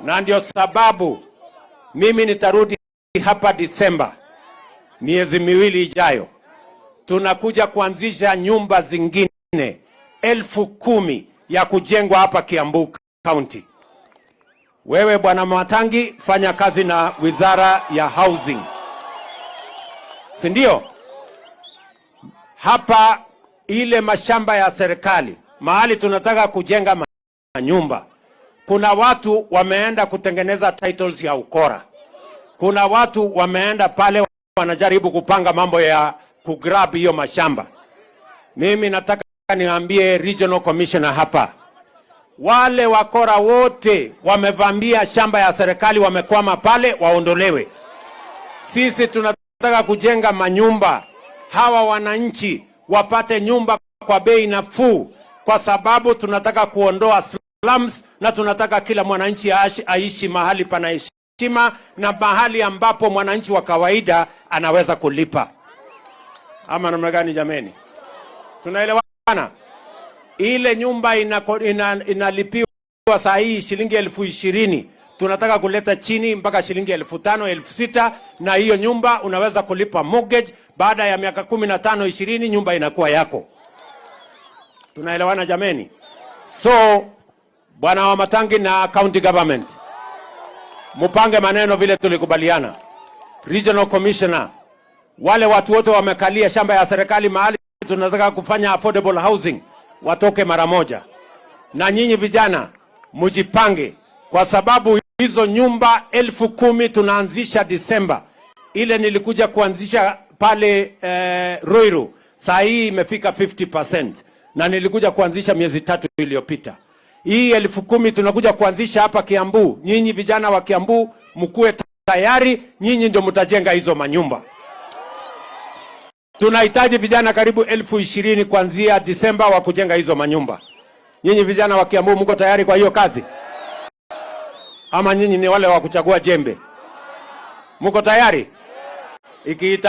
Na ndio sababu mimi nitarudi hapa Disemba, miezi miwili ijayo. Tunakuja kuanzisha nyumba zingine 10,000 ya kujengwa hapa Kiambu County. Wewe Bwana Matangi, fanya kazi na Wizara ya Housing, si ndio? Hapa ile mashamba ya serikali, mahali tunataka kujenga nyumba, kuna watu wameenda kutengeneza titles ya ukora. Kuna watu wameenda pale wanajaribu kupanga mambo ya kugrab hiyo mashamba. Mimi nataka niambie Regional Commissioner hapa, wale wakora wote wamevamia shamba ya serikali, wamekwama pale, waondolewe. Sisi tunataka kujenga manyumba, hawa wananchi wapate nyumba kwa bei nafuu, kwa sababu tunataka kuondoa slums na tunataka kila mwananchi aishi mahali pana heshima na mahali ambapo mwananchi wa kawaida anaweza kulipa. Ama namna gani jameni? Tunaelewana? Ile nyumba inalipiwa saa hii shilingi 20,000. Tunataka kuleta chini mpaka shilingi 5,000, 6,000, na hiyo nyumba unaweza kulipa mortgage. Baada ya miaka 15, 20 nyumba inakuwa yako. Tunaelewana jameni? So Bwana wa Matangi na county government, mupange maneno vile tulikubaliana. Regional Commissioner, wale watu wote wamekalia shamba ya serikali mahali tunataka kufanya affordable housing, watoke mara moja. Na nyinyi vijana mjipange, kwa sababu hizo nyumba 10,000 tunaanzisha Disemba. Ile nilikuja kuanzisha pale Ruiru, saa hii imefika 50%, na nilikuja kuanzisha miezi 3 iliyopita. Hii 10,000 tunakuja kuanzisha hapa Kiambu. Nyinyi vijana wa Kiambu mkue tayari, nyinyi ndio mtajenga hizo manyumba. Tunahitaji vijana karibu 20,000 kuanzia Disemba wa kujenga hizo manyumba. Nyinyi vijana wa Kiambu mko tayari kwa hiyo kazi? Ama nyinyi ni wale wa kuchagua jembe? Mko tayari? Ikiita